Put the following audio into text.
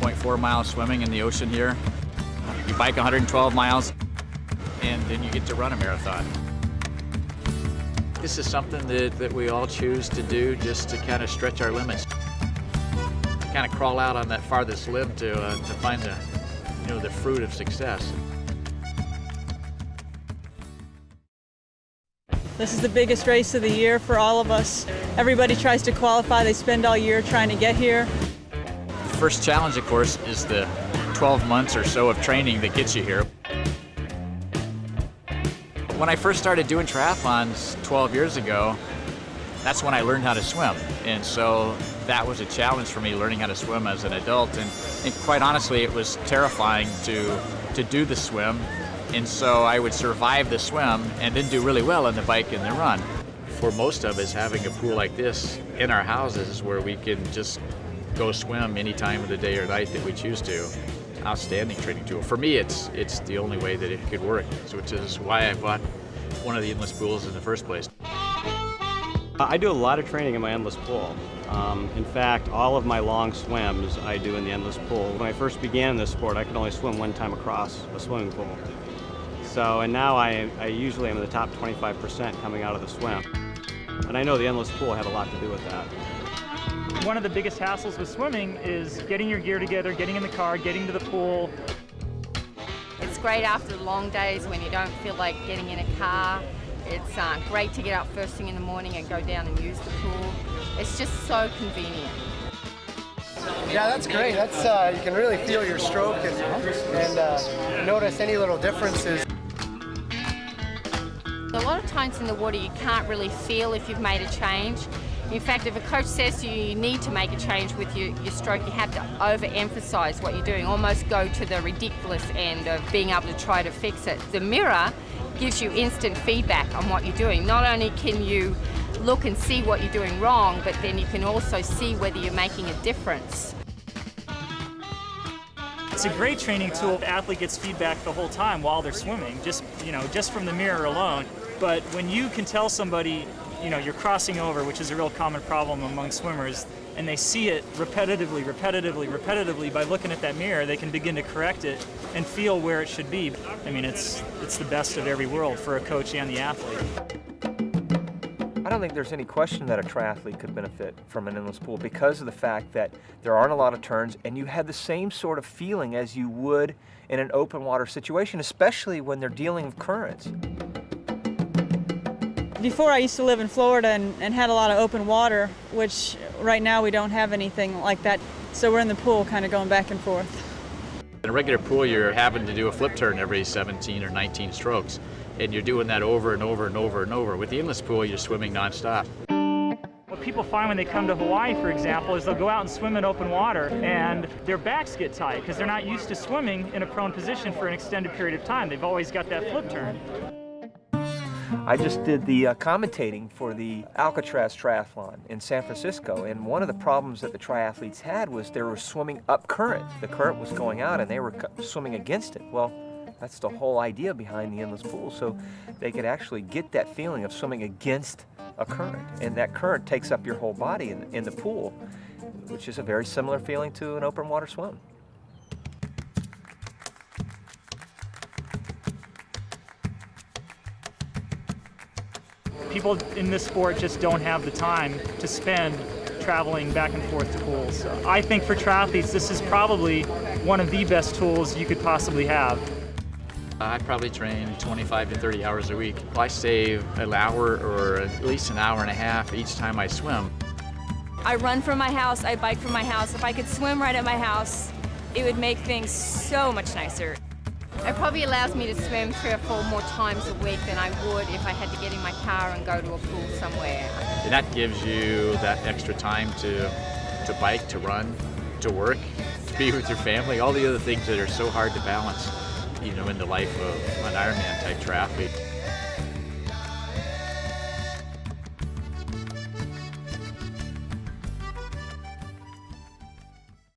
1.4 miles swimming in the ocean here. You bike 112 miles, and then you get to run a marathon. This is something that we all choose to do just to kind of stretch our limits. Kind of crawl out on that farthest limb to find the fruit of success. This is the biggest race of the year for all of us. Everybody tries to qualify. They spend all year trying to get here. The first challenge, of course, is the 12 months or so of training that gets you here. When I first started doing triathlons 12 years ago, that's when I learned how to swim. And so that was a challenge for me, learning how to swim as an adult. And quite honestly, it was terrifying to do the swim. And so I would survive the swim and then do really well on the bike and the run. For most of us, having a pool like this in our houses where we can just go swim any time of the day or night that we choose to, outstanding training tool. For me, it's the only way that it could work, which is why I bought one of the endless pools in the first place. I do a lot of training in my endless pool. In fact, all of my long swims I do in the endless pool. When I first began this sport, I could only swim one time across a swimming pool. And now I usually am in the top 25% coming out of the swim. And I know the endless pool had a lot to do with that. One of the biggest hassles with swimming is getting your gear together, getting in the car, getting to the pool. It's great after the long days when you don't feel like getting in a car. It's great to get up first thing in the morning and go down and use the pool. It's just so convenient. Yeah, that's great. That's you can really feel your stroke and notice any little differences. A lot of times in the water you can't really feel if you've made a change. In fact, if a coach says to you, you need to make a change with your stroke, you have to overemphasize what you're doing, almost go to the ridiculous end of being able to try to fix it. The mirror gives you instant feedback on what you're doing. Not only can you look and see what you're doing wrong, but then you can also see whether you're making a difference. It's a great training tool. The athlete gets feedback the whole time while they're swimming, just from the mirror alone. But when you can tell somebody, you're crossing over, which is a real common problem among swimmers, and they see it repetitively by looking at that mirror, they can begin to correct it and feel where it should be. I mean, it's the best of every world for a coach and the athlete. I don't think there's any question that a triathlete could benefit from an endless pool because of the fact that there aren't a lot of turns and you have the same sort of feeling as you would in an open water situation, especially when they're dealing with currents. Before I used to live in Florida and had a lot of open water, which right now we don't have anything like that. So we're in the pool kind of going back and forth. In a regular pool, you're having to do a flip turn every 17 or 19 strokes. And you're doing that over and over and over and over. With the endless pool, you're swimming nonstop. What people find when they come to Hawaii, for example, is they'll go out and swim in open water and their backs get tight because they're not used to swimming in a prone position for an extended period of time. They've always got that flip turn. I just did the commentating for the Alcatraz Triathlon in San Francisco, and one of the problems that the triathletes had was they were swimming up current. The current was going out and they were swimming against it. Well, that's the whole idea behind the endless pool, so they could actually get that feeling of swimming against a current. And that current takes up your whole body in the pool, which is a very similar feeling to an open water swim. People in this sport just don't have the time to spend traveling back and forth to pools. So I think for triathletes, this is probably one of the best tools you could possibly have. I probably train 25 to 30 hours a week. I save an hour or at least an hour and a half each time I swim. I run from my house, I bike from my house. If I could swim right at my house, it would make things so much nicer. It probably allows me to swim 3 or 4 more times a week than I would if I had to get in my car and go to a pool somewhere. And that gives you that extra time to bike, to run, to work, to be with your family, all the other things that are so hard to balance, in the life of an Ironman type triathlete.